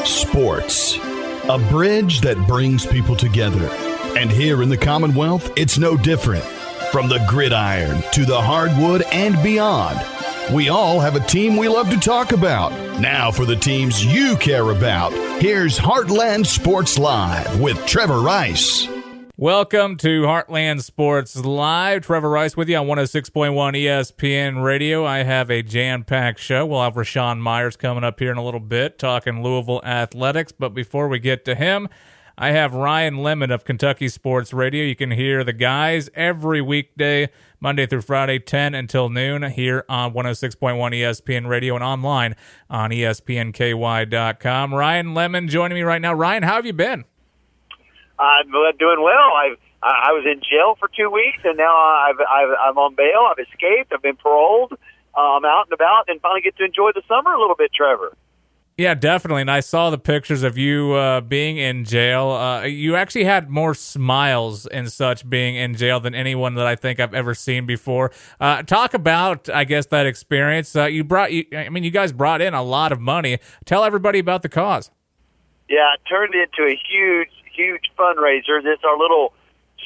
Sports, a bridge that brings people together. And here in the Commonwealth, it's no different. From the gridiron to the hardwood and beyond, we all have a team we love to talk about. Now for the teams you care about, here's Heartland Sports Live with Trevor Rice. Welcome to Heartland Sports Live. Trevor Rice with you on 106.1 ESPN Radio. I have a jam-packed show. We'll have Raashaan Myers coming up here in a little bit talking Louisville athletics. But before we get to him, I have Ryan Lemon of Kentucky Sports Radio. You can hear the guys every weekday, Monday through Friday, 10 until noon, here on 106.1 ESPN Radio and online on ESPNKY.com. Ryan Lemon joining me right now. Ryan, how have you been? I'm doing well. I was in jail for 2 weeks, and now I'm on bail. I've escaped. I've been paroled. I'm out and about, and finally get to enjoy the summer a little bit, Trevor. Yeah, definitely. And I saw the pictures of you being in jail. You actually had more smiles and such being in jail than anyone that I think I've ever seen before. Talk about, I guess, that experience. You guys brought in a lot of money. Tell everybody about the cause. Yeah, it turned into a huge fundraiser. This our little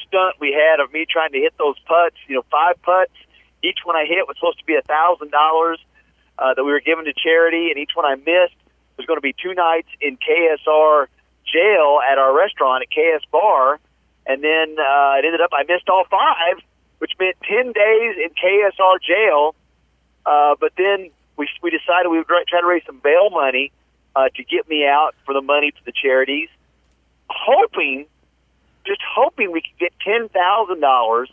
stunt we had of me trying to hit those putts. 5 putts. Each one I hit was supposed to be $1,000 that we were giving to charity, and each one I missed was going to be 2 nights in KSR jail at our restaurant at KS Bar, and then it ended up I missed all 5, which meant 10 days in KSR jail. But then we decided we would try to raise some bail money to get me out for the money to the charities, hoping we could get $10,000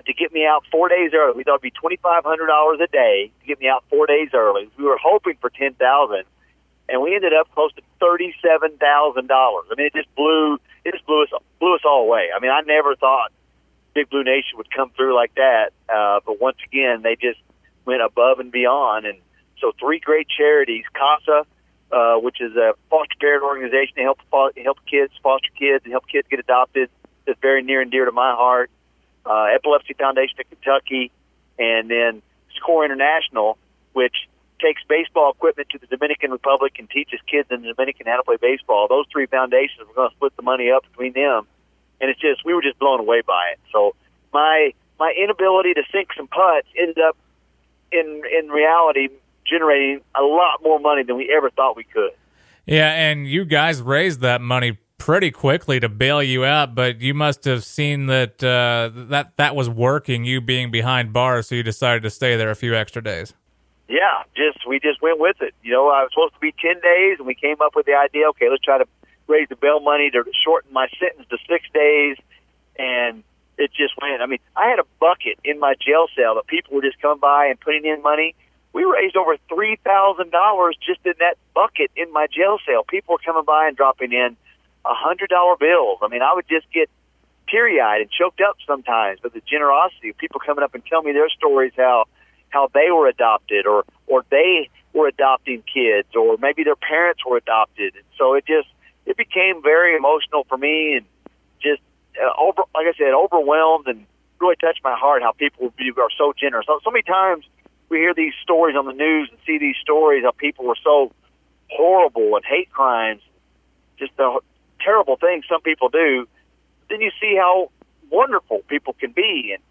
to get me out 4 days early. We thought it'd be $2,500 a day to get me out 4 days early. We were hoping for $10,000. And we ended up close to $37,000. I mean, it just blew us all away. I mean, I never thought Big Blue Nation would come through like that. But once again, they just went above and beyond. And so 3 great charities: CASA, which is a foster parent organization to help kids, foster kids, and help kids get adopted. That's very near and dear to my heart. Epilepsy Foundation of Kentucky, and then SCORE International, which takes baseball equipment to the Dominican Republic and teaches kids in the Dominican how to play baseball. Those 3 foundations, we're going to split the money up between them, and we were just blown away by it. So my inability to sink some putts ended up in reality generating a lot more money than we ever thought we could. Yeah, and you guys raised that money pretty quickly to bail you out, but you must have seen that that was working, you being behind bars, so you decided to stay there a few extra days. Yeah, we just went with it. I was supposed to be 10 days, and we came up with the idea, okay, let's try to raise the bail money to shorten my sentence to 6 days, and it just went. I mean, I had a bucket in my jail cell that people were just coming by and putting in money. We raised over $3,000 just in that bucket in my jail cell. People were coming by and dropping in $100 bills. I mean, I would just get teary-eyed and choked up sometimes with the generosity of people coming up and telling me their stories, how they were adopted or they were adopting kids, or maybe their parents were adopted. And so it became very emotional for me, and just overwhelmed, and really touched my heart how people are so generous. So many times we hear these stories on the news and see these stories how people were so horrible and hate crimes, just the terrible things some people do. Then you see how wonderful people can be and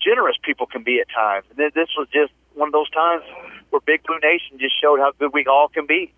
generous people can be at times. And this was just one of those times where Big Blue Nation just showed how good we all can be.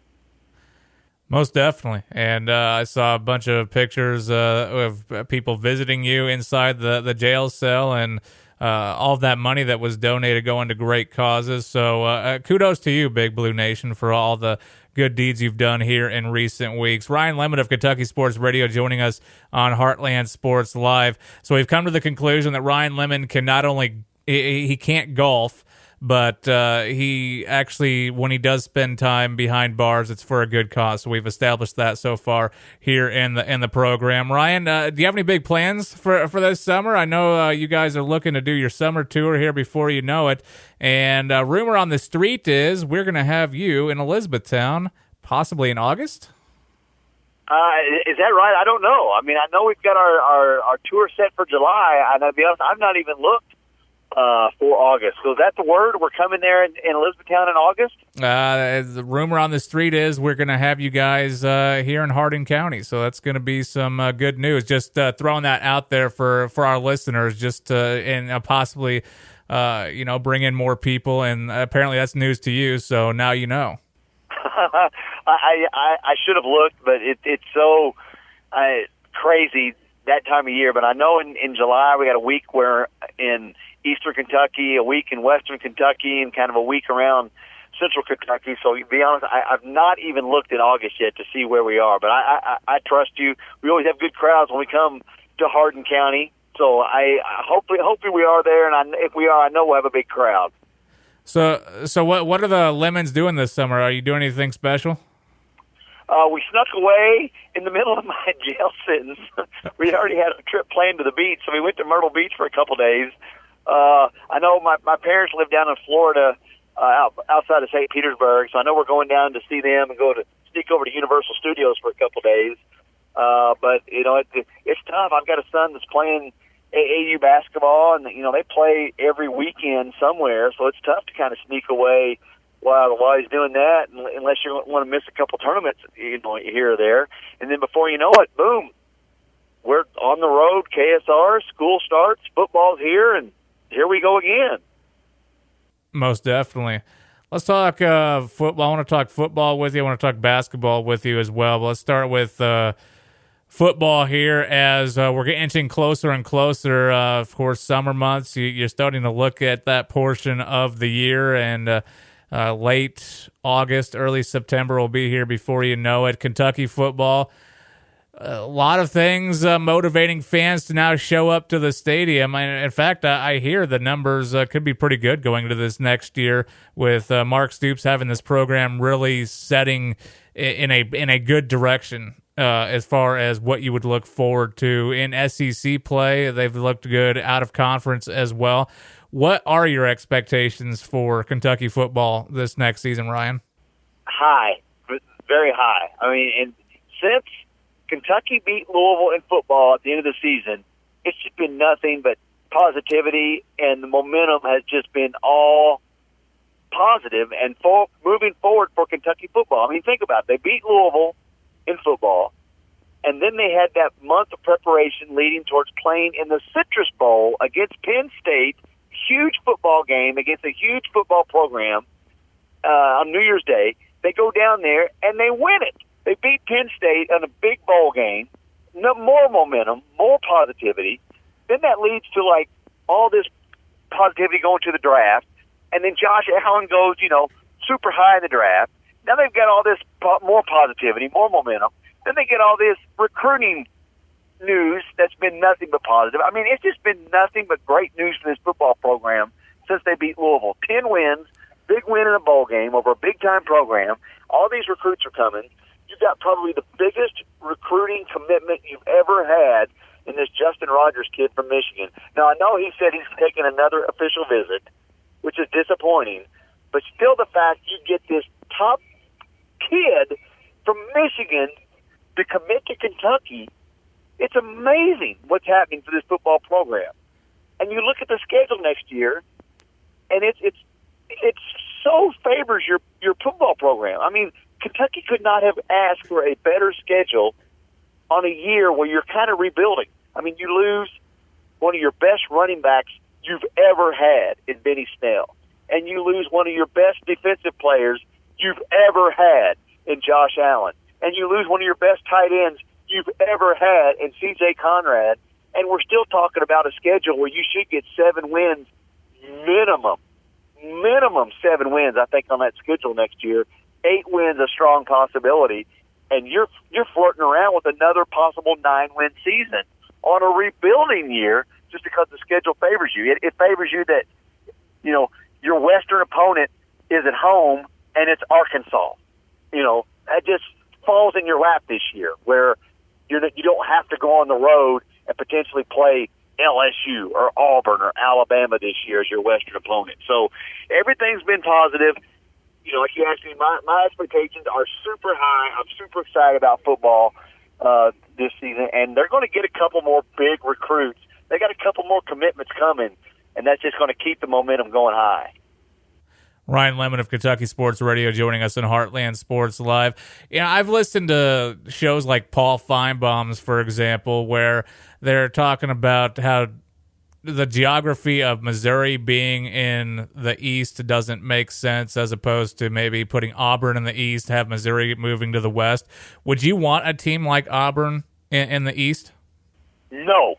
Most definitely. And I saw a bunch of pictures of people visiting you inside the jail cell, and all of that money that was donated going to great causes. So kudos to you, Big Blue Nation, for all the good deeds you've done here in recent weeks. Ryan Lemon of Kentucky Sports Radio joining us on Heartland Sports Live. So we've come to the conclusion that Ryan Lemon can not only he can't golf, but he actually, when he does spend time behind bars, it's for a good cause. So we've established that so far here in the program. Ryan, do you have any big plans for this summer? I know you guys are looking to do your summer tour here before you know it. And rumor on the street is we're going to have you in Elizabethtown possibly in August. Is that right? I don't know. I mean, I know we've got our tour set for July, and I'll be honest, I've not even looked for August. So is that the word? We're coming there in Elizabethtown in August? The rumor on the street is we're going to have you guys here in Hardin County. So that's going to be some good news. Just throwing that out there for our listeners, just and possibly, bring in more people. And apparently that's news to you. So now you know. I should have looked, but it's so crazy that time of year. But I know in July we got a week where in Eastern Kentucky, a week in Western Kentucky, and kind of a week around Central Kentucky. So to be honest, I've not even looked in August yet to see where we are. But I trust you. We always have good crowds when we come to Hardin County. So I hopefully we are there, and if we are, I know we'll have a big crowd. So what are the Lemons doing this summer? Are you doing anything special? We snuck away in the middle of my jail sentence. We already had a trip planned to the beach, so we went to Myrtle Beach for a couple days. I know my parents live down in Florida, outside of St. Petersburg, so I know we're going down to see them and sneak over to Universal Studios for a couple days. But it's tough. I've got a son that's playing AAU basketball, and they play every weekend somewhere, so it's tough to kind of sneak away while he's doing that, unless you want to miss a couple tournaments, here or there. And then before you know it, boom, we're on the road. KSR, school starts, football's here, and here we go again. Most definitely. Let's talk football. I want to talk football with you. I want to talk basketball with you as well. But let's start with football here as we're getting closer and closer. Of course, summer months, you're starting to look at that portion of the year, and late August, early September will be here before you know it. Kentucky football, a lot of things motivating fans to now show up to the stadium. In fact, I hear the numbers could be pretty good going into this next year with Mark Stoops having this program really setting in a good direction. As far as what you would look forward to in SEC play, they've looked good out of conference as well. What are your expectations for Kentucky football this next season, Ryan? High, very high. I mean, and since Kentucky beat Louisville in football at the end of the season, it's just been nothing but positivity, and the momentum has just been all positive and moving forward for Kentucky football. I mean, think about it. They beat Louisville in football, and then they had that month of preparation leading towards playing in the Citrus Bowl against Penn State, huge football game against a huge football program on New Year's Day. They go down there, and they win it. They beat Penn State in a big bowl game, more momentum, more positivity. Then that leads to, all this positivity going to the draft, and then Josh Allen goes, super high in the draft. Now they've got all this more positivity, more momentum. Then they get all this recruiting news that's been nothing but positive. I mean, it's just been nothing but great news for this football program since they beat Louisville. 10 wins, big win in a bowl game over a big-time program. All these recruits are coming. You've got probably the biggest recruiting commitment you've ever had in this Justin Rogers kid from Michigan. Now, I know he said he's taking another official visit, which is disappointing, but still the fact you get this top kid from Michigan to commit to Kentucky, it's amazing what's happening for this football program. And you look at the schedule next year, and it so favors your football program. I mean, Kentucky could not have asked for a better schedule on a year where you're kind of rebuilding. I mean, you lose one of your best running backs you've ever had in Benny Snell, and you lose one of your best defensive players you've ever had in Josh Allen, and you lose one of your best tight ends you've ever had in C.J. Conrad, and we're still talking about a schedule where you should get 7 wins minimum 7 wins, I think, on that schedule next year. 8 wins a strong possibility, and you're flirting around with another possible 9-win season on a rebuilding year just because the schedule favors you. It favors you that, your Western opponent is at home and it's Arkansas. That just falls in your lap this year where you don't have to go on the road and potentially play LSU or Auburn or Alabama this year as your Western opponent. So everything's been positive. Like you asked me, my expectations are super high. I'm super excited about football this season, and they're going to get a couple more big recruits. They got a couple more commitments coming, and that's just going to keep the momentum going high. Ryan Lemon of Kentucky Sports Radio joining us in Heartland Sports Live. I've listened to shows like Paul Feinbaum's, for example, where they're talking about how the geography of Missouri being in the East doesn't make sense, as opposed to maybe putting Auburn in the East, have Missouri moving to the West. Would you want a team like Auburn in the East? No.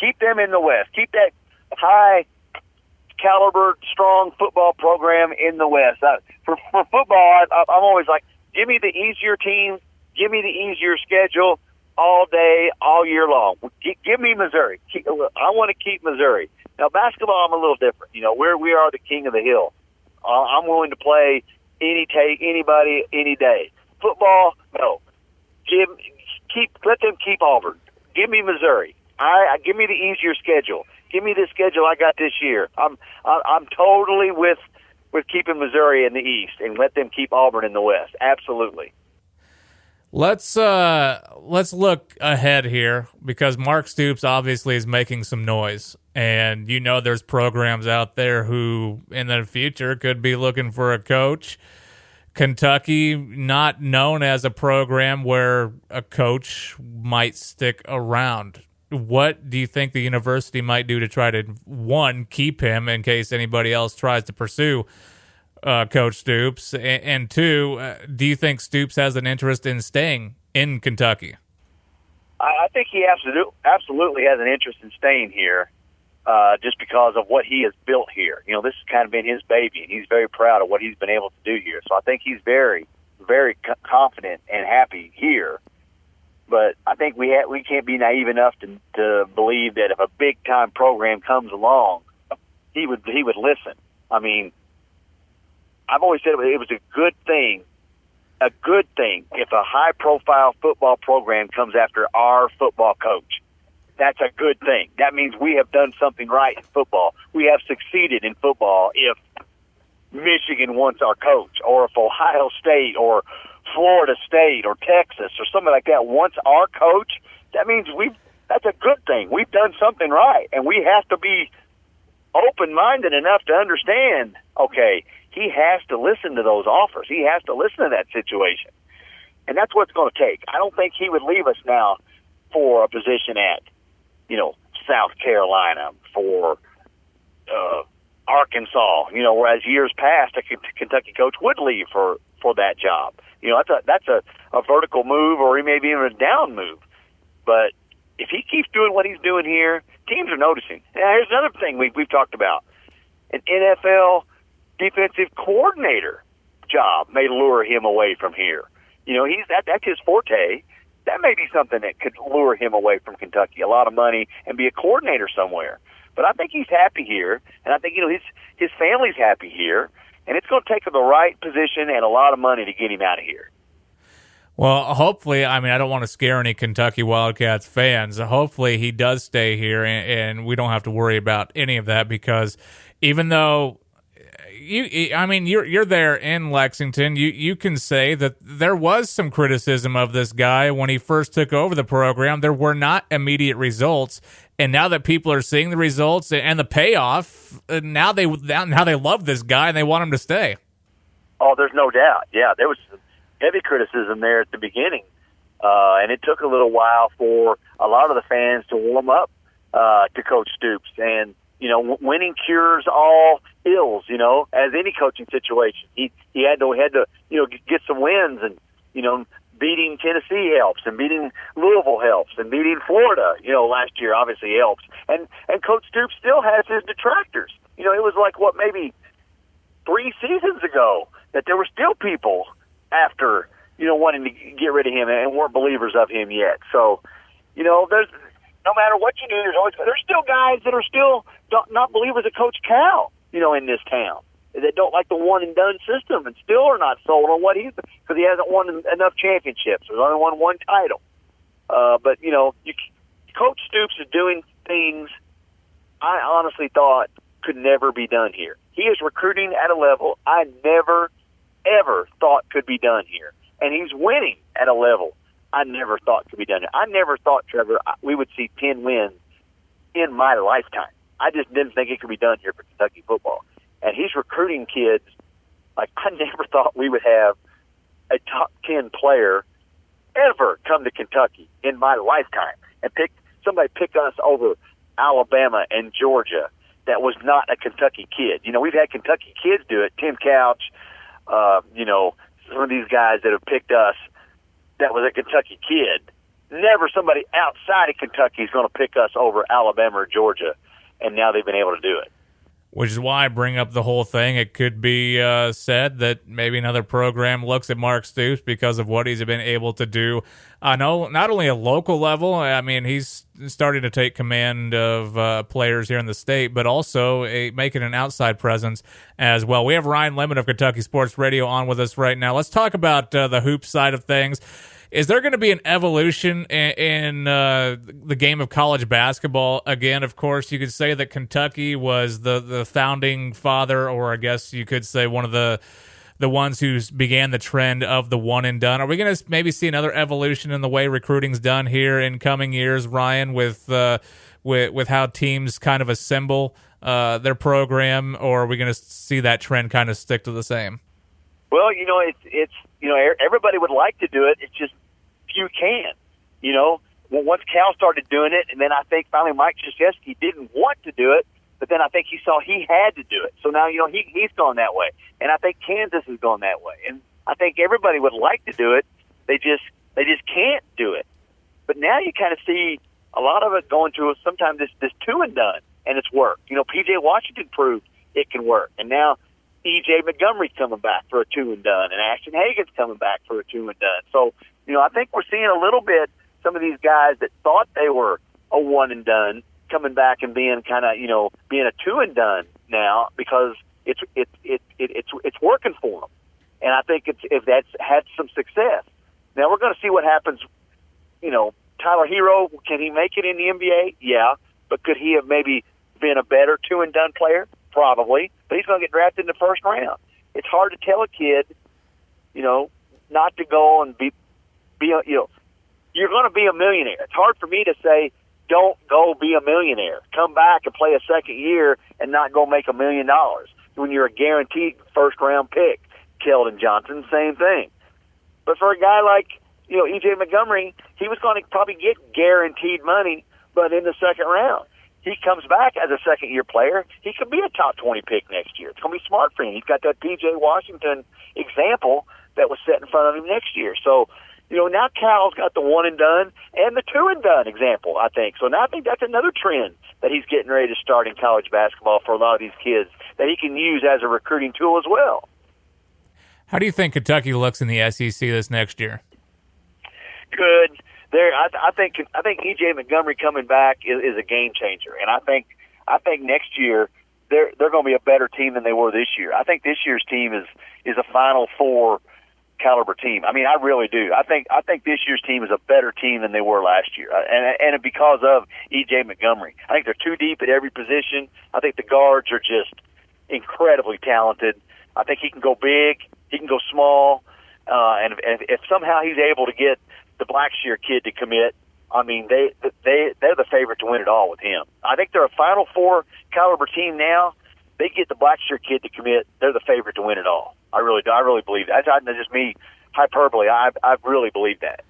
Keep them in the West. Keep that high caliber, strong football program in the West. For football, I'm always like, give me the easier team, give me the easier schedule all day, all year long. Give me Missouri. I want to keep Missouri. Now, basketball, I'm a little different. We are the king of the hill. I'm willing to play anybody, any day. Football, no. Let them keep Auburn. Give me Missouri. Give me the easier schedule. Give me the schedule I got this year. I'm totally with keeping Missouri in the East, and let them keep Auburn in the West. Absolutely. Let's look ahead here, because Mark Stoops obviously is making some noise, and there's programs out there who in the future could be looking for a coach. Kentucky, not known as a program where a coach might stick around. What do you think the university might do to try to, one, keep him in case anybody else tries to pursue Coach Stoops, and two, do you think Stoops has an interest in staying in Kentucky? I think he absolutely has an interest in staying here, just because of what he has built here. This has kind of been his baby, and he's very proud of what he's been able to do here. So I think he's very, very confident and happy here. But I think we can't be naive enough to believe that if a big time program comes along, he would listen. I mean, I've always said it was a good thing if a high profile football program comes after our football coach. That's a good thing. That means we have done something right in football. We have succeeded in football if Michigan wants our coach, or if Ohio State or Florida State or Texas or something like that wants our coach. That means that's a good thing. We've done something right, and we have to be open-minded enough to understand, okay, he has to listen to those offers. He has to listen to that situation. And that's what it's going to take. I don't think he would leave us now for a position at, South Carolina, for Arkansas, whereas years past a Kentucky coach would leave for that job. That's a vertical move, or maybe even a down move. But if he keeps doing what he's doing here, teams are noticing. Now, here's another thing we've talked about. An NFL defensive coordinator job may lure him away from here. That's his forte. That may be something that could lure him away from Kentucky, a lot of money, and be a coordinator somewhere. But I think he's happy here, and I think his family's happy here, and it's going to take the right position and a lot of money to get him out of here. Well, hopefully, I don't want to scare any Kentucky Wildcats fans. Hopefully he does stay here, and we don't have to worry about any of that, because even though you're there in Lexington, you can say that there was some criticism of this guy when he first took over the program. There were not immediate results, and now that people are seeing the results and the payoff, now they love this guy and they want him to stay. Oh, there's no doubt. Yeah, there was heavy criticism there at the beginning, and it took a little while for a lot of the fans to warm up to Coach Stoops. And winning cures all ills. As any coaching situation, he had to get some wins, and beating Tennessee helps, and beating Louisville helps, and beating Florida last year obviously helps. And Coach Stoops still has his detractors. It was like maybe 3 seasons ago that there were still people after wanting to get rid of him and weren't believers of him yet. So there's no matter what you do, there's still guys that are still not believers of Coach Cal, in this town, that don't like the one and done system and still are not sold on what because he hasn't won enough championships. There's only won one title. But Coach Stoops is doing things I honestly thought could never be done here. He is recruiting at a level I never, ever thought could be done here. And he's winning at a level I never thought could be done here. I never thought, Trevor, we would see 10 wins in my lifetime. I just didn't think it could be done here for Kentucky football. And he's recruiting kids like I never thought we would have a top 10 player ever come to Kentucky in my lifetime and somebody pick us over Alabama and Georgia that was not a Kentucky kid. You know, we've had Kentucky kids do it. Tim Couch, you know, some of these guys that have picked us that was a Kentucky kid. Never somebody outside of Kentucky is going to pick us over Alabama or Georgia, and now they've been able to do it. Which is why I bring up the whole thing. It could be said that maybe another program looks at Mark Stoops because of what he's been able to do. I know not only a local level, I mean, he's starting to take command of players here in the state, but also making an outside presence as well. We have Ryan Lemon of Kentucky Sports Radio on with us right now. Let's talk about the hoop side of things. Is there going to be an evolution in the game of college basketball? Again, of course, you could say that Kentucky was the founding father, or I guess you could say one of the ones who began the trend of the one and done. Are we going to maybe see another evolution in the way recruiting's done here in coming years, Ryan, with how teams kind of assemble their program, or are we going to see that trend kind of stick to the same? Well, you know, it's you know, everybody would like to do it. It's just few can. You know, well, once Cal started doing it, and then I think finally Mike Krzyzewski didn't want to do it, but then I think he saw he had to do it. So now, you know, he's gone that way. And I think Kansas is going that way. And I think everybody would like to do it. They just can't do it. But now you kind of see a lot of it going to sometimes this two and done, and it's worked. You know, P.J. Washington proved it can work. And now E.J. Montgomery's coming back for a two and done, and Ashton Hagen's coming back for a two and done. So, you know, I think we're seeing a little bit some of these guys that thought they were a one and done coming back and being kind of, you know, being a two and done now because it's working for them. And I think if that's had some success. Now we're going to see what happens. You know, Tyler Hero, can he make it in the NBA? Yeah, but could he have maybe been a better two and done player? Probably, but he's going to get drafted in the first round. It's hard to tell a kid, you know, not to go and be you know, you're going to be a millionaire. It's hard for me to say, don't go be a millionaire. Come back and play a second year and not go make $1 million when you're a guaranteed first round pick. Keldon Johnson, same thing. But for a guy like, you know, E.J. Montgomery, he was going to probably get guaranteed money, but in the second round. He comes back as a second-year player. He could be a top 20 pick next year. It's going to be smart for him. He's got that P.J. Washington example that was set in front of him next year. So, you know, now Cal's got the one and done and the two and done example, I think. So now I think that's another trend that he's getting ready to start in college basketball for a lot of these kids that he can use as a recruiting tool as well. How do you think Kentucky looks in the SEC this next year? Good. I think E.J. Montgomery coming back is a game changer, and I think next year they're going to be a better team than they were this year. I think this year's team is a Final Four caliber team. I mean, I really do. I think this year's team is a better team than they were last year, and because of E.J. Montgomery. I think they're too deep at every position. I think the guards are just incredibly talented. I think he can go big, he can go small, and if somehow he's able to get the Blackshear kid to commit, I mean, they're the favorite to win it all with him. I think they're a Final Four caliber team now. They get the Blackshear kid to commit, they're the favorite to win it all. I really do. I really believe that. That's not just me hyperbole. I really believe that.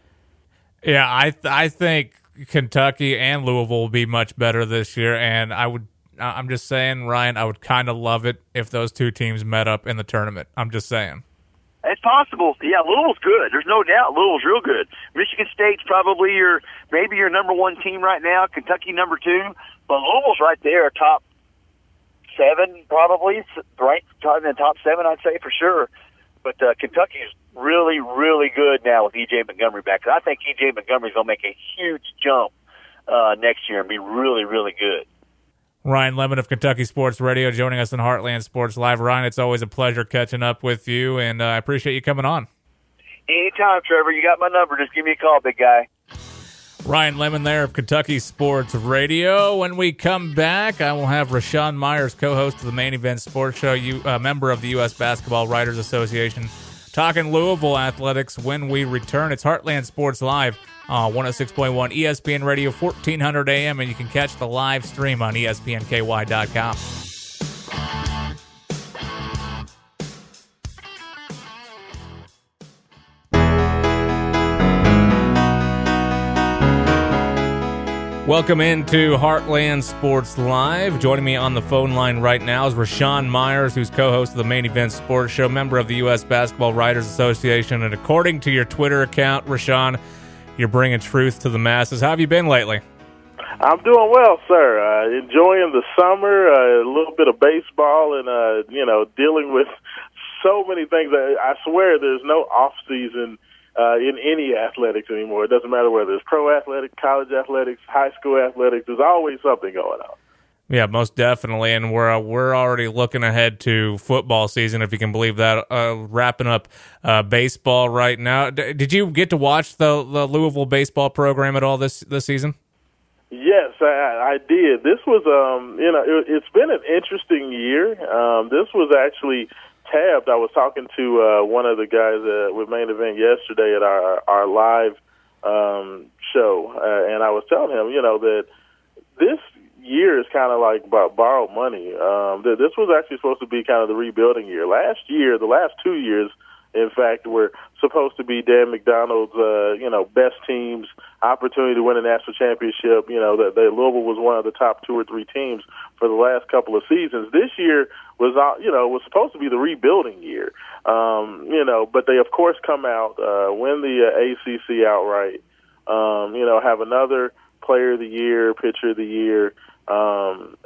Yeah, I think Kentucky and Louisville will be much better this year, and I'm just saying, Ryan, I would kind of love it if those two teams met up in the tournament. I'm just saying. It's possible. Yeah, Louisville's good. There's no doubt. Louisville's real good. Michigan State's probably maybe your number one team right now. Kentucky number two. But Louisville's right there, top 7 probably, ranked in the top 7, I'd say for sure. But Kentucky's really, really good now with E.J. Montgomery back. I think E.J. Montgomery's going to make a huge jump next year and be really, really good. Ryan Lemon of Kentucky Sports Radio joining us in Heartland Sports Live. Ryan, it's always a pleasure catching up with you, and I appreciate you coming on. Anytime, Trevor. You got my number. Just give me a call, big guy. Ryan Lemon there of Kentucky Sports Radio. When we come back, I will have Raashaan Myers, co-host of the Main Event Sports Show, member of the U.S. Basketball Writers Association, talking Louisville athletics when we return. It's Heartland Sports Live on 106.1 ESPN Radio, 1400 AM, and you can catch the live stream on ESPNKY.com. Welcome into Heartland Sports Live. Joining me on the phone line right now is Raashaan Myers, who's co-host of the Main Event Sports Show, member of the U.S. Basketball Writers Association, and according to your Twitter account, Raashaan, you're bringing truth to the masses. How have you been lately? I'm doing well, sir. Enjoying the summer, a little bit of baseball, and dealing with so many things. I swear, there's no off season in any athletics anymore. It doesn't matter whether it's pro athletics, college athletics, high school athletics. There's always something going on. Yeah, most definitely, and we're already looking ahead to football season, if you can believe that. Wrapping up baseball right now. Did you get to watch the Louisville baseball program at all this season? Yes, I did. This was, it's been an interesting year. This was actually tabbed. I was talking to one of the guys with Main Event yesterday at our live show, and I was telling him, that this year is kind of like borrowed money. This was actually supposed to be kind of the rebuilding year. Last year, the last 2 years, in fact, were supposed to be Dan McDonald's, best teams, opportunity to win a national championship. That Louisville was one of the top 2 or 3 teams for the last couple of seasons. This year was supposed to be the rebuilding year. But they of course come out, win the ACC outright. Have another Player of the Year, Pitcher of the Year. And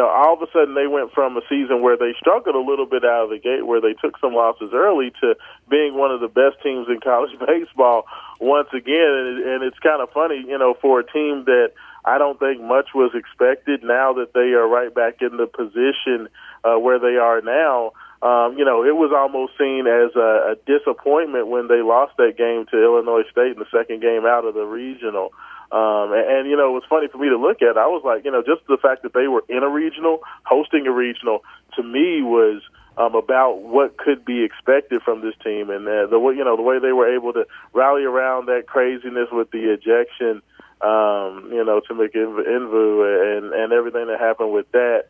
all of a sudden they went from a season where they struggled a little bit out of the gate, where they took some losses early, to being one of the best teams in college baseball once again. And it's kind of funny, for a team that I don't think much was expected, now that they are right back in the position where they are now. It was almost seen as a disappointment when they lost that game to Illinois State in the second game out of the regional. It was funny for me to look at. I was like, just the fact that they were in a regional, hosting a regional, to me was about what could be expected from this team. And the way they were able to rally around that craziness with the ejection, to McInvu and everything that happened with that.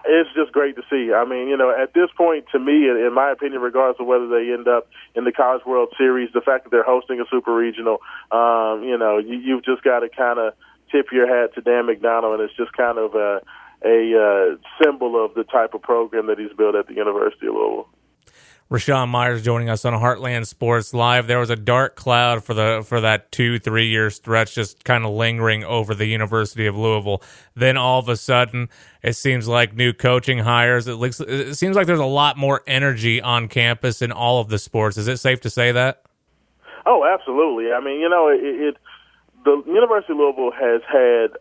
It's just great to see. I mean, at this point, to me, in my opinion, regardless of whether they end up in the College World Series, the fact that they're hosting a super regional, you've just got to kind of tip your hat to Dan McDonald, and it's just kind of a symbol of the type of program that he's built at the University of Louisville. Raashaan Myers joining us on Heartland Sports Live. There was a dark cloud for that 2-3 year stretch, just kind of lingering over the University of Louisville. Then all of a sudden, it seems like new coaching hires. It seems like there's a lot more energy on campus in all of the sports. Is it safe to say that? Oh, absolutely. I mean, the University of Louisville has had,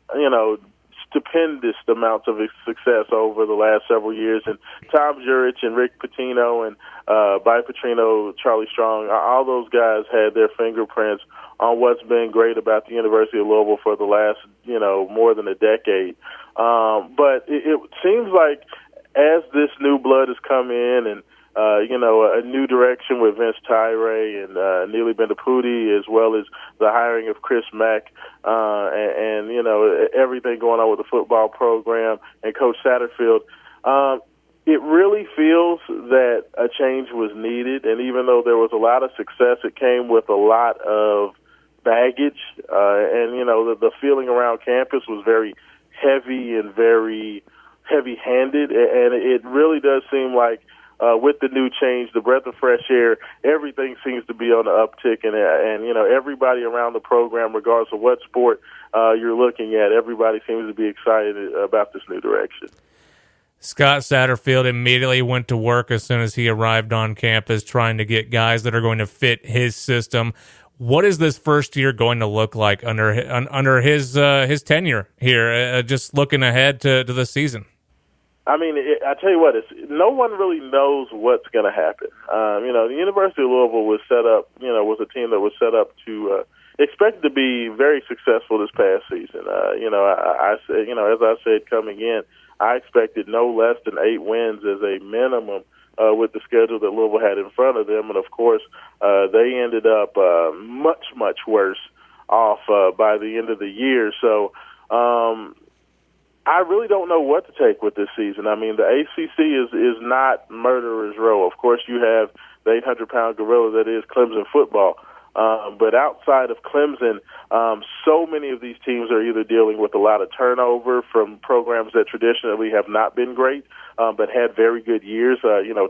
stupendous amounts of success over the last several years, and Tom Jurich and Rick Pitino and By Petrino, Charlie Strong, all those guys had their fingerprints on what's been great about the University of Louisville for the last, more than a decade. But it seems like as this new blood has come in, and a new direction with Vince Tyree and Neely Bendapudi, as well as the hiring of Chris Mack, and everything going on with the football program and Coach Satterfield. It really feels that a change was needed, and even though there was a lot of success, it came with a lot of baggage, and the feeling around campus was very heavy and very heavy-handed, and it really does seem like with the new change, the breath of fresh air, everything seems to be on the uptick, and everybody around the program, regardless of what sport you're looking at, everybody seems to be excited about this new direction. Scott Satterfield immediately went to work as soon as he arrived on campus, trying to get guys that are going to fit his system. What is this first year going to look like under his tenure here? Just looking ahead to the season. I mean, I tell you what, no one really knows what's going to happen. The University of Louisville was set up, was a team that was set up to expect to be very successful this past season. I said, as I said coming in, I expected no less than 8 wins as a minimum with the schedule that Louisville had in front of them. And, of course, they ended up much, much worse off by the end of the year. So I really don't know what to take with this season. I mean, the ACC is not murderer's row. Of course, you have the 800-pound gorilla that is Clemson football. But outside of Clemson, so many of these teams are either dealing with a lot of turnover from programs that traditionally have not been great, but had very good years.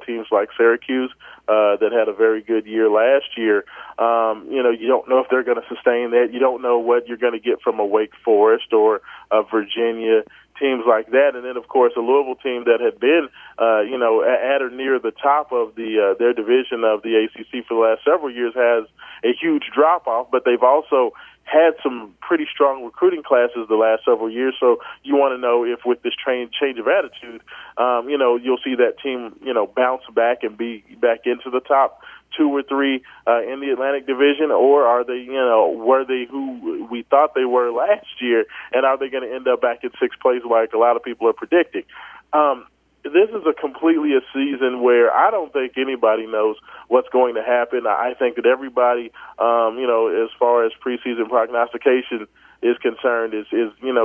Teams like Syracuse that had a very good year last year. You don't know if they're going to sustain that. You don't know what you're going to get from a Wake Forest or a Virginia, teams like that. And then, of course, a Louisville team that had been, at or near the top of their division of the ACC for the last several years has a huge drop-off, but they've also had some pretty strong recruiting classes the last several years. So you want to know if with this change of attitude, you'll see that team, bounce back and be back into the top 2 or 3 in the Atlantic Division, or are they, were they who we thought they were last year, and are they going to end up back in 6th place like a lot of people are predicting? This is a season where I don't think anybody knows what's going to happen. I think that everybody, as far as preseason prognostication is concerned, is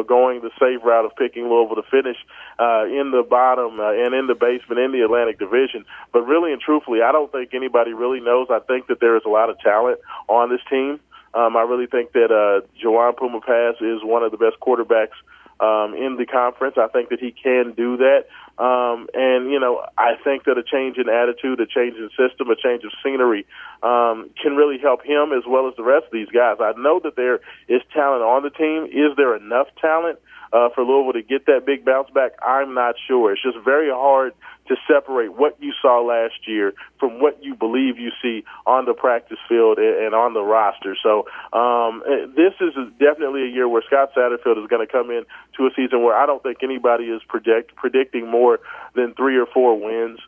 going the safe route of picking Louisville to finish in the bottom and in the basement in the Atlantic Division. But really and truthfully, I don't think anybody really knows. I think that there is a lot of talent on this team. I really think that Juwan Puma-Pass is one of the best quarterbacks in the conference. I think that he can do that. I think that a change in attitude, a change in system, a change of scenery can really help him as well as the rest of these guys. I know that there is talent on the team. Is there enough talent for Louisville to get that big bounce back? I'm not sure. It's just very hard to separate what you saw last year from what you believe you see on the practice field and on the roster. So this is definitely a year where Scott Satterfield is going to come in to a season where I don't think anybody is predicting more than 3 or 4 wins.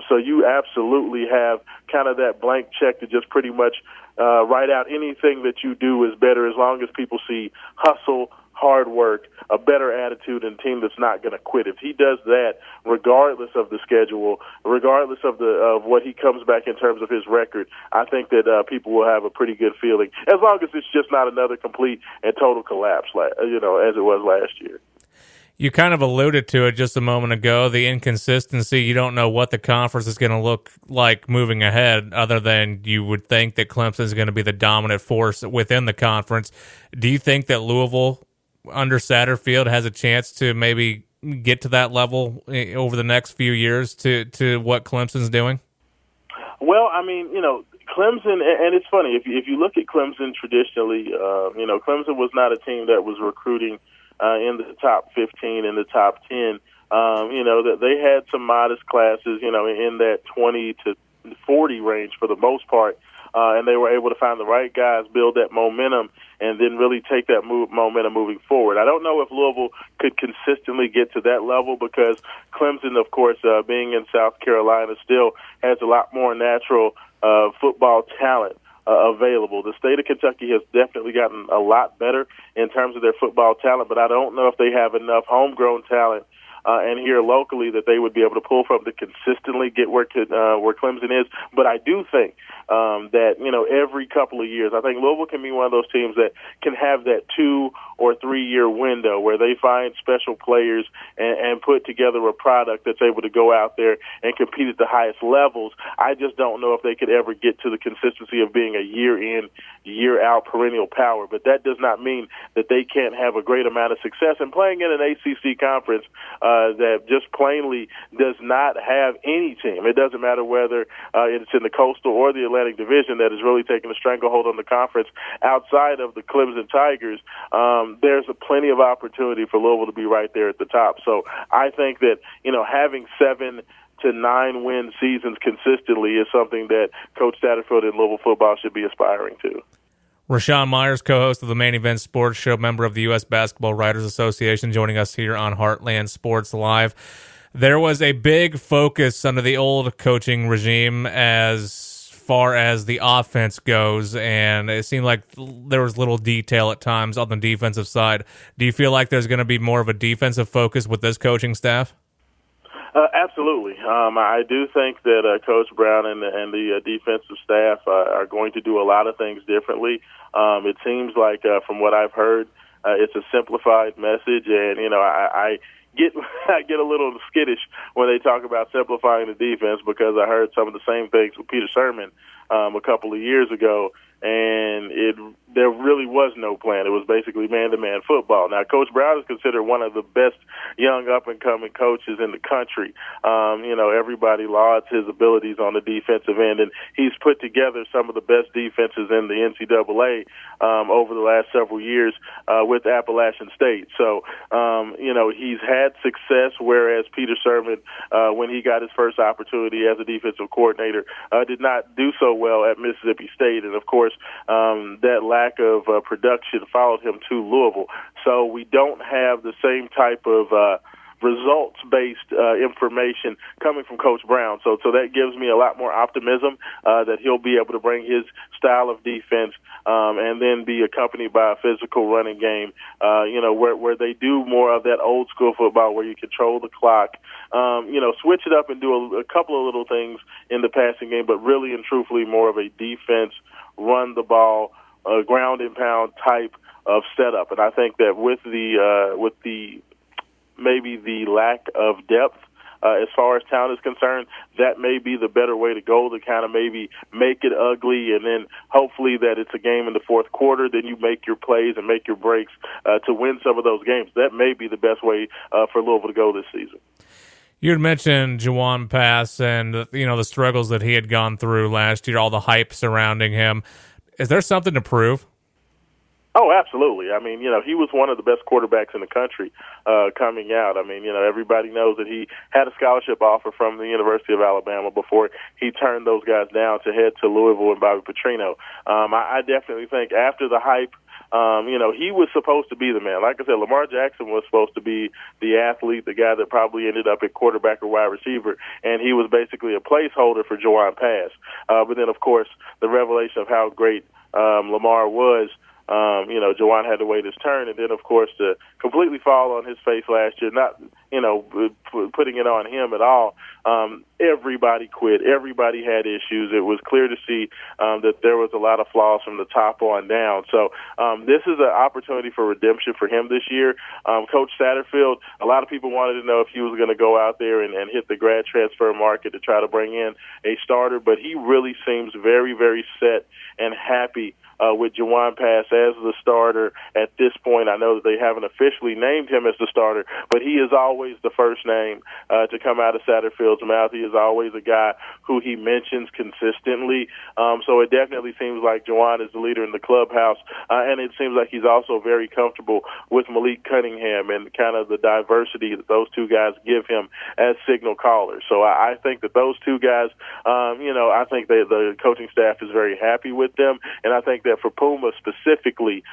So you absolutely have kind of that blank check to just pretty much write out anything that you do is better as long as people see hustle, hard work, a better attitude, and a team that's not going to quit. If he does that, regardless of the schedule, regardless of what he comes back in terms of his record, I think that people will have a pretty good feeling, as long as it's just not another complete and total collapse, as it was last year. You kind of alluded to it just a moment ago, the inconsistency. You don't know what the conference is going to look like moving ahead, other than you would think that Clemson is going to be the dominant force within the conference. Do you think that Louisville, under Satterfield, has a chance to maybe get to that level over the next few years to what Clemson's doing? Well, I mean, Clemson, and it's funny, if you look at Clemson traditionally, Clemson was not a team that was recruiting in the top 15, in the top 10. That they had some modest classes, in that 20 to 40 range for the most part. And they were able to find the right guys, build that momentum, and then really take that momentum moving forward. I don't know if Louisville could consistently get to that level because Clemson, of course, being in South Carolina, still has a lot more natural football talent available. The state of Kentucky has definitely gotten a lot better in terms of their football talent, but I don't know if they have enough homegrown talent and here locally that they would be able to pull from to consistently get where Clemson is. But I do think that, every couple of years, I think Louisville can be one of those teams that can have that 2 or 3 year window where they find special players and put together a product that's able to go out there and compete at the highest levels. I just don't know if they could ever get to the consistency of being a year in, year out perennial power. But that does not mean that they can't have a great amount of success. And playing in an ACC conference that just plainly does not have any team. It doesn't matter whether it's in the Coastal or the Atlantic Division that is really taking a stranglehold on the conference outside of the Clemson Tigers. There's plenty of opportunity for Louisville to be right there at the top. So I think that, having 7 to 9 win seasons consistently is something that Coach Satterfield and Louisville football should be aspiring to. Raashaan Myers, co-host of the Main Event Sports Show, member of the U.S. Basketball Writers Association, joining us here on Heartland Sports Live. There was a big focus under the old coaching regime as far as the offense goes, and it seemed like there was little detail at times on the defensive side. Do you feel like there's going to be more of a defensive focus with this coaching staff? Absolutely. I do think that Coach Brown and the defensive staff are going to do a lot of things differently. It seems like, from what I've heard, it's a simplified message, and I get I get a little skittish when they talk about simplifying the defense, because I heard some of the same things with Peter Sherman a couple of years ago, and there really was no plan. It was basically man-to-man football. Now, Coach Brown is considered one of the best young up-and-coming coaches in the country. Everybody lauds his abilities on the defensive end, and he's put together some of the best defenses in the NCAA over the last several years with Appalachian State. So, he's had success, whereas Peter Sherman, when he got his first opportunity as a defensive coordinator, did not do so well at Mississippi State. And, of course, that lack of production followed him to Louisville. So we don't have the same type of results-based information coming from Coach Brown. So that gives me a lot more optimism that he'll be able to bring his style of defense and then be accompanied by a physical running game, where they do more of that old-school football where you control the clock, switch it up and do a couple of little things in the passing game, but really and truthfully more of a defense, run the ball, ground and pound type of setup. And I think that with the maybe the lack of depth as far as talent is concerned, that may be the better way to go, to kind of maybe make it ugly, and then hopefully that it's a game in the fourth quarter, then you make your plays and make your breaks to win some of those games. That may be the best way for Louisville to go this season. You had mentioned Jawon Pass and the struggles that he had gone through last year, all the hype surrounding him. Is there something to prove? Oh, absolutely. I mean, he was one of the best quarterbacks in the country coming out. I mean, everybody knows that he had a scholarship offer from the University of Alabama before he turned those guys down to head to Louisville and Bobby Petrino. I definitely think after the hype, he was supposed to be the man. Like I said, Lamar Jackson was supposed to be the athlete, the guy that probably ended up at quarterback or wide receiver, and he was basically a placeholder for Jawon Pass. But then, of course, the revelation of how great Lamar was, Jawon had to wait his turn, and then, of course, to completely fall on his face last year, not, putting it on him at all. Everybody quit. Everybody had issues. It was clear to see that there was a lot of flaws from the top on down. So this is an opportunity for redemption for him this year. Coach Satterfield, a lot of people wanted to know if he was going to go out there and hit the grad transfer market to try to bring in a starter, but he really seems very, very set and happy with Jawon Pass as the starter at this point. I know that they haven't officially named him as the starter, but he is always the first name to come out of Satterfield's mouth. He is always a guy who he mentions consistently. So it definitely seems like Jawon is the leader in the clubhouse, and it seems like he's also very comfortable with Malik Cunningham and kind of the diversity that those two guys give him as signal callers. So I think that those two guys, I think the coaching staff is very happy with them, and I think that for Puma specifically,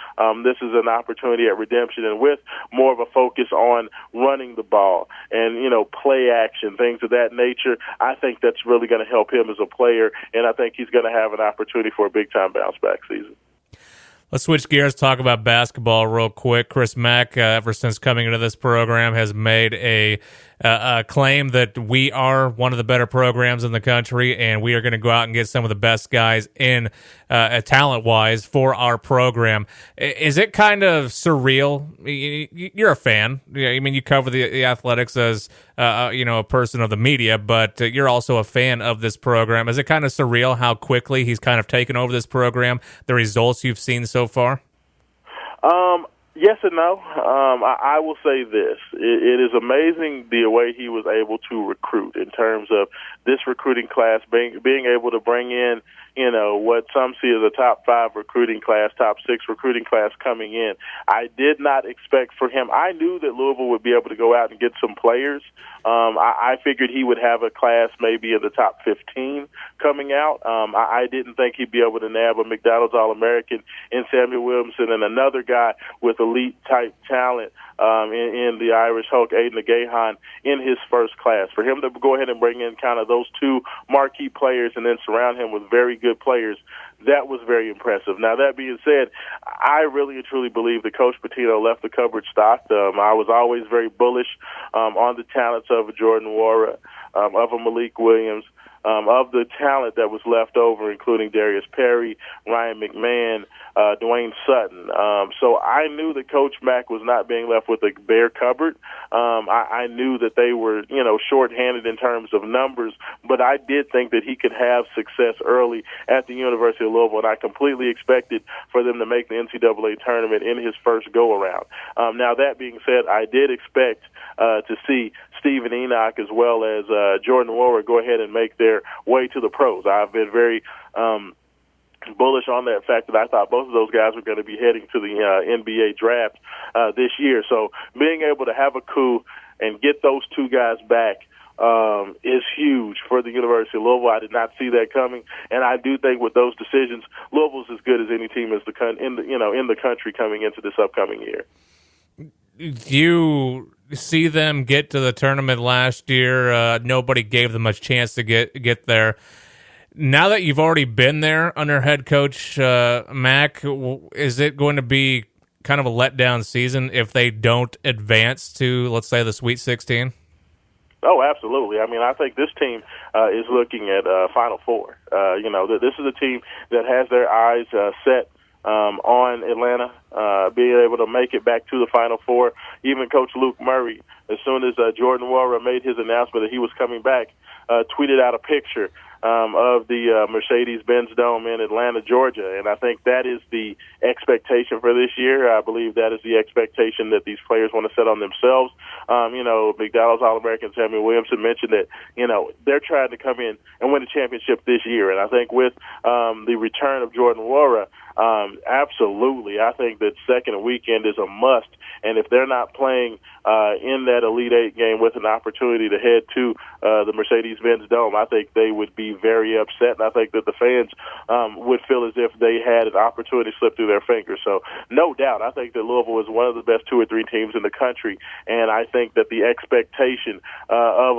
this is an opportunity at redemption, and with more of a focus on running the ball and, play action, things of that nature, I think that's really going to help him as a player, and I think he's going to have an opportunity for a big-time bounce-back season. Let's switch gears, talk about basketball real quick. Chris Mack, ever since coming into this program, has made a claim that we are one of the better programs in the country, and we are going to go out and get some of the best guys in talent-wise for our program. Is it kind of surreal? You're a fan. I mean, you cover the athletics as a person of the media, but you're also a fan of this program. Is it kind of surreal how quickly he's kind of taken over this program, the results you've seen so far? Yes and no. I will say this. It is amazing the way he was able to recruit in terms of this recruiting class, being able to bring in, what some see as a top 5 recruiting class, top 6 recruiting class coming in. I did not expect for him. I knew that Louisville would be able to go out and get some players. I figured he would have a class maybe in the top 15 coming out. I didn't think he'd be able to nab a McDonald's All-American in Samuel Williamson and another guy with elite-type talent in the Irish Hulk, Aiden Agahan, in his first class. For him to go ahead and bring in kind of those two marquee players and then surround him with very good players, that was very impressive. Now, that being said, I really and truly believe that Coach Pitino left the cupboard stocked. I was always very bullish on the talents of a Jordan Nwora, of a Malik Williams, of the talent that was left over, including Darius Perry, Ryan McMahon, Dwayne Sutton. So I knew that Coach Mack was not being left with a bare cupboard. I knew that they were, shorthanded in terms of numbers, but I did think that he could have success early at the University of Louisville, and I completely expected for them to make the NCAA tournament in his first go-around. Now, that being said, I did expect to see Stephen Enoch as well as Jordan Nwora go ahead and make their way to the pros. I've been very bullish on that fact that I thought both of those guys were going to be heading to the NBA draft this year. So being able to have a coup and get those two guys back is huge for the University of Louisville. I did not see that coming, and I do think with those decisions, Louisville's as good as any team in the country coming into this upcoming year. You see them get to the tournament last year. Nobody gave them much chance to get there. Now that you've already been there under head coach Mack, is it going to be kind of a letdown season if they don't advance to, let's say, the Sweet 16? Oh, absolutely. I mean, I think this team is looking at Final Four. This is a team that has their eyes set on Atlanta, being able to make it back to the Final Four. Even Coach Luke Murray, as soon as Jordan Nwora made his announcement that he was coming back, tweeted out a picture of the Mercedes-Benz Dome in Atlanta, Georgia. And I think that is the expectation for this year. I believe that is the expectation that these players want to set on themselves. McDonald's All-American Samuel Williamson mentioned that, they're trying to come in and win a championship this year. And I think with the return of Jordan Nwora, absolutely, I think that second weekend is a must. And if they're not playing in that Elite Eight game with an opportunity to head to the Mercedes-Benz Dome, I think they would be very upset. And I think that the fans would feel as if they had an opportunity slip through their fingers. So no doubt, I think that Louisville is one of the best 2 or 3 teams in the country. And I think that the expectation of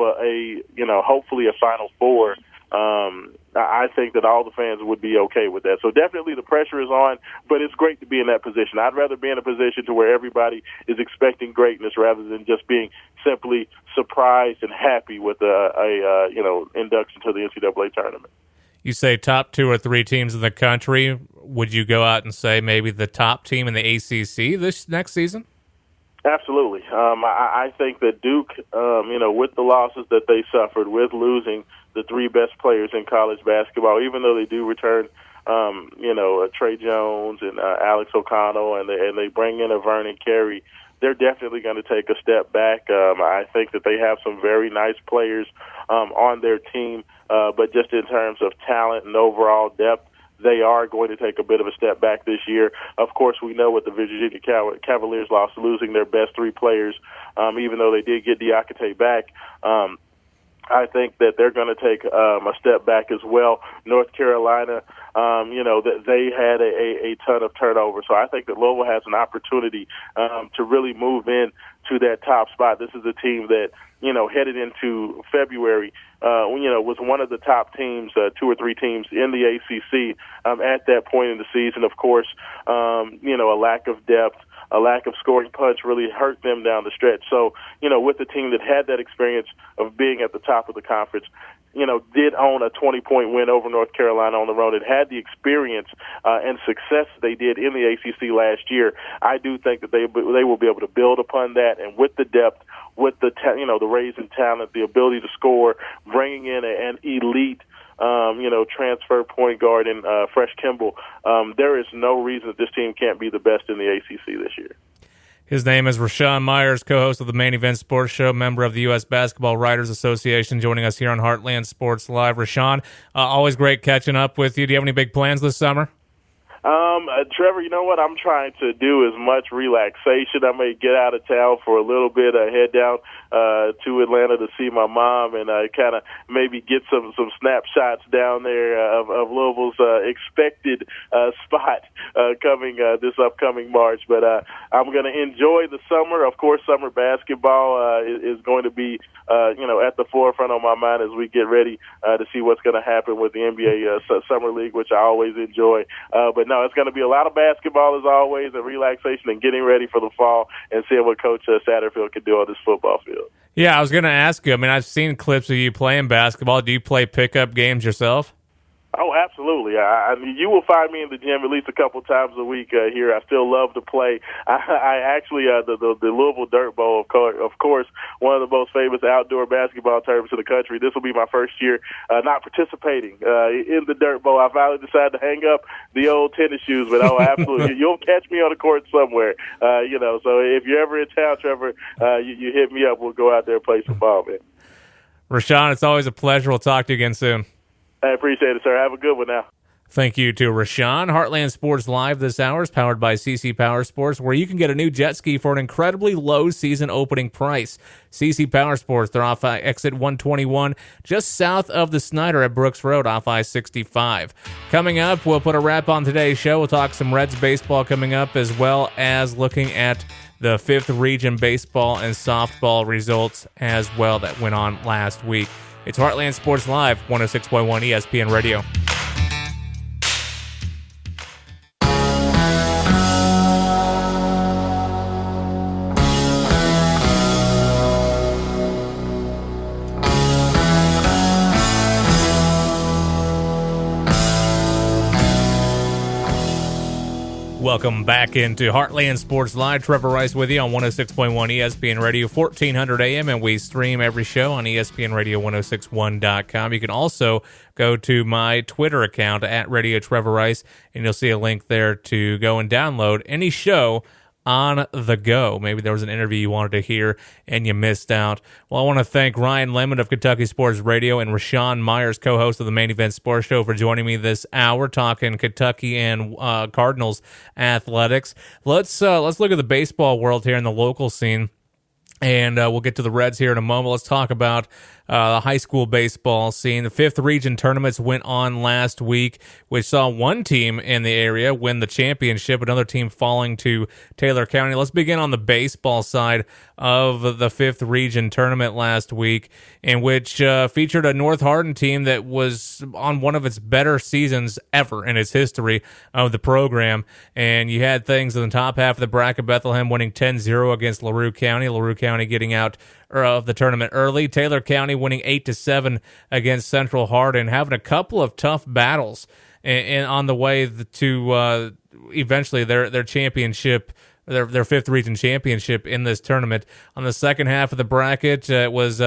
hopefully a Final Four, I think that all the fans would be okay with that. So definitely the pressure is on, but it's great to be in that position. I'd rather be in a position to where everybody is expecting greatness rather than just being simply surprised and happy with induction to the NCAA tournament. You say top 2 or 3 teams in the country. Would you go out and say maybe the top team in the ACC this next season? Absolutely. I think that Duke, with the losses that they suffered, with losing the 3 best players in college basketball, even though they do return, Trey Jones and Alex O'Connell, and they bring in a Vernon Carey, they're definitely going to take a step back. I think that they have some very nice players on their team, but just in terms of talent and overall depth, they are going to take a bit of a step back this year. Of course, we know what the Virginia Cavaliers lost, losing their best 3 players, even though they did get Diakite back. I think that they're going to take a step back as well. North Carolina, that they had a ton of turnover. So I think that Louisville has an opportunity to really move in to that top spot. This is a team that, headed into February, was one of the top teams, 2 or 3 teams in the ACC at that point in the season. Of course, a lack of depth, a lack of scoring punch really hurt them down the stretch. So, with the team that had that experience of being at the top of the conference, did own a 20-point win over North Carolina on the road and had the experience and success they did in the ACC last year, I do think that they will be able to build upon that. And with the depth, with the the raise in talent, the ability to score, bringing in an elite transfer point guard in Fresh Kimball, there is no reason that this team can't be the best in the ACC this year. His name is Raashaan Myers, co-host of the Main Event Sports Show, member of the U.S. Basketball Writers Association, joining us here on Heartland Sports Live. Raashaan, always great catching up with you. Do you have any big plans this summer? Trevor, you know what? I'm trying to do as much relaxation. I may get out of town for a little bit, head down to Atlanta to see my mom, and kind of maybe get some snapshots down there of Louisville's expected spot coming this upcoming March. But I'm going to enjoy the summer. Of course, summer basketball is going to be at the forefront of my mind as we get ready to see what's going to happen with the NBA Summer League, which I always enjoy. But no, it's going to be a lot of basketball as always, and relaxation and getting ready for the fall and seeing what Coach Satterfield can do on this football field. Yeah, I was going to ask you. I mean, I've seen clips of you playing basketball. Do you play pickup games yourself? Oh, absolutely. I mean, you will find me in the gym at least a couple times a week here. I still love to play. I actually, the Louisville Dirt Bowl, of course, one of the most famous outdoor basketball tournaments in the country. This will be my first year not participating in the Dirt Bowl. I finally decided to hang up the old tennis shoes, but absolutely, you'll catch me on the court somewhere. So if you're ever in town, Trevor, you hit me up. We'll go out there and play some ball, man. Raashaan, it's always a pleasure. We'll talk to you again soon. I appreciate it, sir. Have a good one now. Thank you to Raashaan. Heartland Sports Live this hour is powered by CC Power Sports, where you can get a new jet ski for an incredibly low season opening price. CC Power Sports, they're off exit 121, just south of the Snyder at Brooks Road off I-65. Coming up, we'll put a wrap on today's show. We'll talk some Reds baseball coming up, as well as looking at the 5th Region baseball and softball results as well that went on last week. It's Heartland Sports Live, 106.1 ESPN Radio. Welcome back into Heartland Sports Live. Trevor Rice with you on 106.1 ESPN Radio, 1400 AM, and we stream every show on ESPNRadio1061.com. You can also go to my Twitter account at Radio Trevor Rice, and you'll see a link there to go and download any show on the go. Maybe there was an interview you wanted to hear and you missed out. Well, I want to thank Ryan Lemon of Kentucky Sports Radio and Raashaan Myers, co-host of the Main Event Sports Show, for joining me this hour talking Kentucky and Cardinals athletics. Let's look at the baseball world here in the local scene, and we'll get to the Reds here in a moment. Let's talk about the high school baseball scene. The 5th Region tournaments went on last week, which saw one team in the area win the championship, another team falling to Taylor County. Let's begin on the baseball side of the 5th Region tournament last week, in which featured a North Hardin team that was on one of its better seasons ever in its history of the program. And you had things in the top half of the bracket, Bethlehem winning 10-0 against LaRue County getting out of the tournament early. Taylor County winning 8-7 against Central Hardin, having a couple of tough battles and on the way to eventually their championship, their 5th Region championship in this tournament. On the second half of the bracket, it was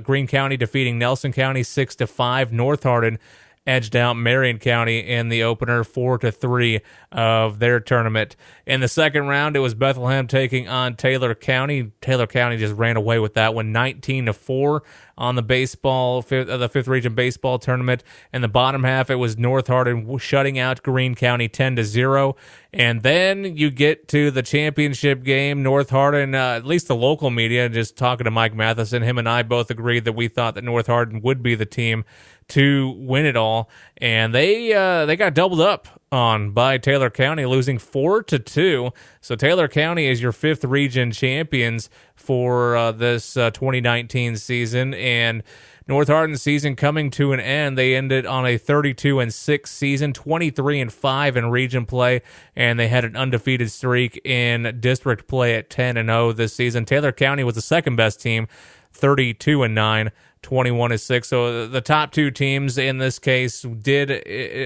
Greene County defeating Nelson County 6-5. North Hardin edged out Marion County in the opener 4-3 of their tournament. In the second round, it was Bethlehem taking on Taylor County. Taylor County just ran away with that one, 19-4 on the 5th Region baseball tournament. In the bottom half, it was North Hardin shutting out Greene County 10-0. And then you get to the championship game. North Hardin, at least the local media, just talking to Mike Matheson, him and I both agreed that we thought that North Hardin would be the team to win it all, and they got doubled up on by Taylor County, losing 4-2. So Taylor County is your 5th Region champions for this 2019 season, and North Hardin's season coming to an end. They ended on a 32-6 season, 23-5 in region play, and they had an undefeated streak in district play at 10-0 this season. Taylor County was the second best team, 32-9. 21-6. So the top two teams in this case did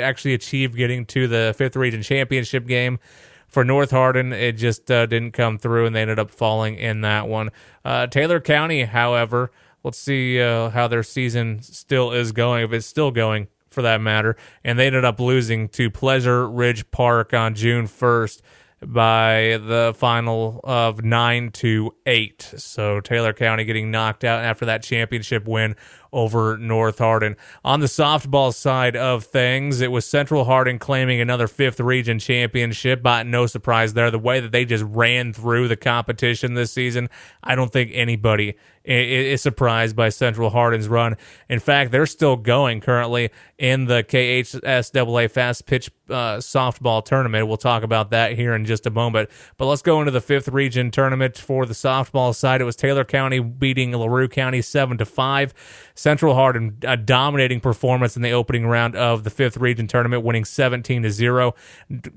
actually achieve getting to the 5th Region championship game. For North Hardin, it just didn't come through, and they ended up falling in that one. Taylor County, however, let's see how their season still is going, if it's still going for that matter. And they ended up losing to Pleasure Ridge Park on June 1st. By the final of 9-8. So Taylor County getting knocked out after that championship win over North Hardin. On the softball side of things, it was Central Hardin claiming another 5th region championship, but no surprise there. The way that they just ran through the competition this season, I don't think anybody is surprised by Central Hardin's run. In fact, they're still going currently in the KHSAA Fast Pitch softball tournament. We'll talk about that here in just a moment. But let's go into the 5th region tournament for the softball side. It was Taylor County beating LaRue County 7-5. Central Hardin, a dominating performance in the opening round of the 5th region tournament, winning 17-0.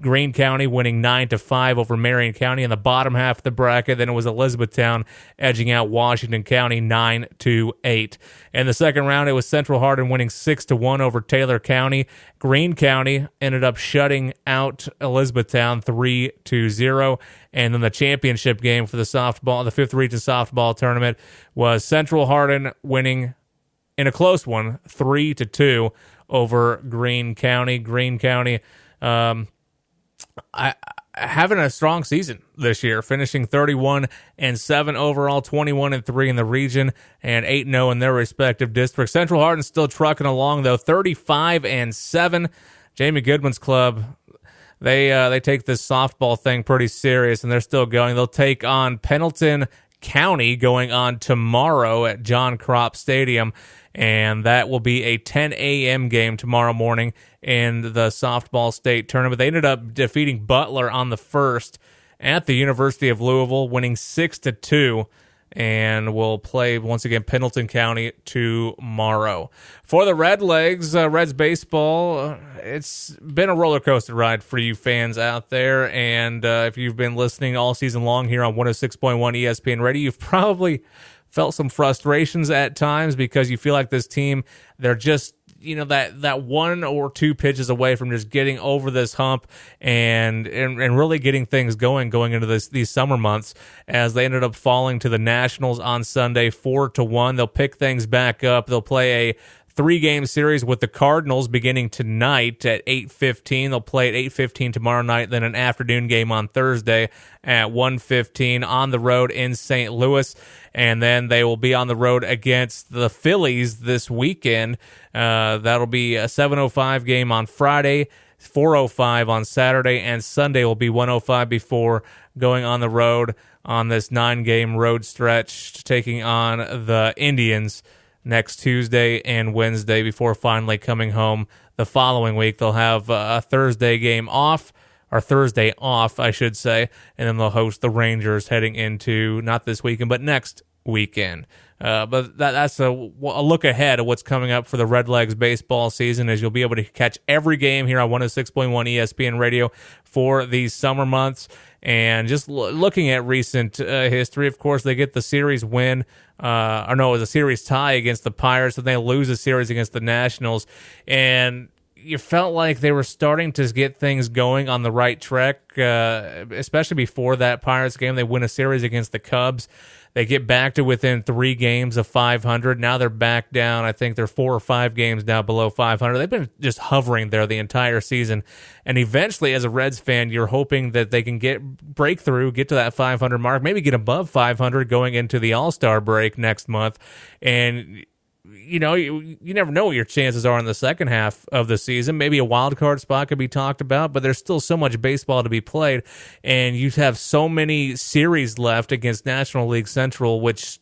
Greene County winning 9-5 over Marion County in the bottom half of the bracket. Then it was Elizabethtown edging out Washington County 9-8. In the second round, it was Central Hardin winning 6-1 over Taylor County. Greene County ended up shutting out Elizabethtown 3-0. And then the championship game for the 5th region softball tournament, was Central Hardin winning in a close one, 3-2 over Greene County. Greene County having a strong season this year, finishing 31-7 overall, 21-3 in the region, and 8-0 in their respective districts. Central Hardin still trucking along though, 35-7. Jamie Goodman's club, they take this softball thing pretty serious, and they're still going. They'll take on Pendleton County going on tomorrow at John Kropp Stadium, and that will be a 10 a.m. game tomorrow morning in the softball state tournament. They ended up defeating Butler on the first at the University of Louisville, winning 6-2, and will play once again Pendleton County tomorrow. For the Redlegs, Reds baseball, it's been a roller coaster ride for you fans out there, and if you've been listening all season long here on 106.1 ESPN Radio, you've probably felt some frustrations at times because you feel like this team, they're just, that 1 or 2 pitches away from just getting over this hump and really getting things going into these summer months, as they ended up falling to the Nationals on Sunday 4-1. They'll pick things back up. They'll play a 3-game series with the Cardinals beginning tonight at 8:15. They'll play at 8:15 tomorrow night, then an afternoon game on Thursday at 1:15 on the road in St. Louis. And then they will be on the road against the Phillies this weekend. That'll be a 7:05 game on Friday, 4:05 on Saturday, and Sunday will be 1:05 before going on the road on this 9-game road stretch, taking on the Indians next Tuesday and Wednesday before finally coming home the following week. They'll have a Thursday game off, or Thursday off, I should say, and then they'll host the Rangers heading into, not this weekend, but next weekend. But that's a look ahead of what's coming up for the Redlegs baseball season, as you'll be able to catch every game here on 106.1 ESPN Radio for these summer months. And just looking at recent history, of course, they get the series win, it was a series tie against the Pirates, and they lose a series against the Nationals. And you felt like they were starting to get things going on the right track, especially before that Pirates game. They win a series against the Cubs. They get back to within 3 games of 500. Now they're back down. I think they're 4 or 5 games now below 500. They've been just hovering there the entire season. And eventually, as a Reds fan, you're hoping that they can break through, get to that 500 mark, maybe get above 500 going into the All-Star break next month. And you never know what your chances are in the second half of the season. Maybe a wild card spot could be talked about, but there's still so much baseball to be played, and you have so many series left against National League Central, which,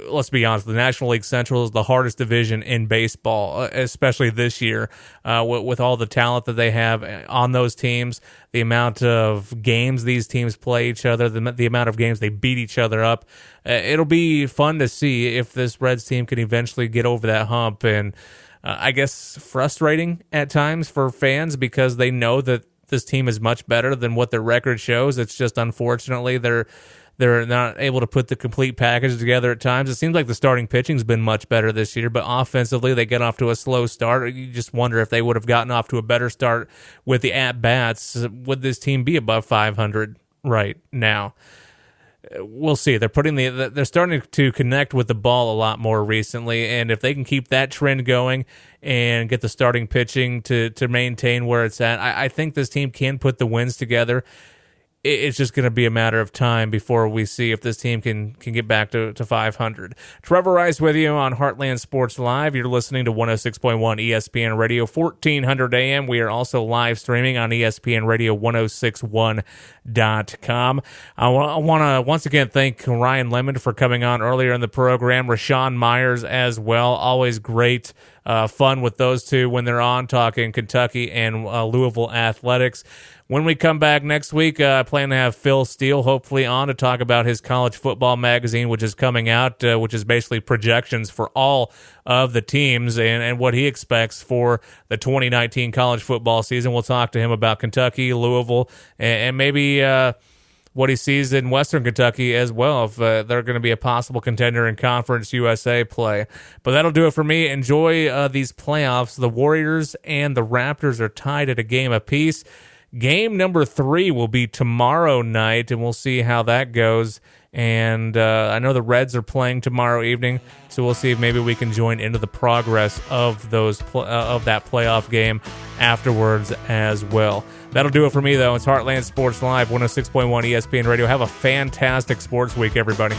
let's be honest, the National League Central is the hardest division in baseball, especially this year, with all the talent that they have on those teams, the amount of games these teams play each other, the amount of games they beat each other up. It'll be fun to see if this Reds team can eventually get over that hump, and I guess frustrating at times for fans because they know that this team is much better than what their record shows. It's just, unfortunately, they're not able to put the complete package together at times. It seems like the starting pitching's been much better this year, but offensively they get off to a slow start. You just wonder if they would have gotten off to a better start with the at-bats. Would this team be above 500 right now? We'll see. They're starting to connect with the ball a lot more recently, and if they can keep that trend going and get the starting pitching to maintain where it's at, I think this team can put the wins together. it's just going to be a matter of time before we see if this team can get back to 500. Trevor Rice with you on Heartland Sports Live. You're listening to 106.1 ESPN Radio, 1400 AM. We are also live streaming on ESPN Radio 1061.com. I want to once again thank Ryan Lemon for coming on earlier in the program. Raashaan Myers as well. Always great fun with those two when they're on talking Kentucky and Louisville athletics. When we come back next week, I plan to have Phil Steele hopefully on to talk about his college football magazine, which is coming out, which is basically projections for all of the teams and what he expects for the 2019 college football season. We'll talk to him about Kentucky, Louisville, and maybe what he sees in Western Kentucky as well, if they're going to be a possible contender in Conference USA play. But that'll do it for me. Enjoy these playoffs. The Warriors and the Raptors are tied at a game apiece. Game number 3 will be tomorrow night, and we'll see how that goes. And I know the Reds are playing tomorrow evening, so we'll see if maybe we can join into the progress of of that playoff game afterwards as well. That'll do it for me, though. It's Heartland Sports Live, 106.1 ESPN Radio. Have a fantastic sports week, everybody.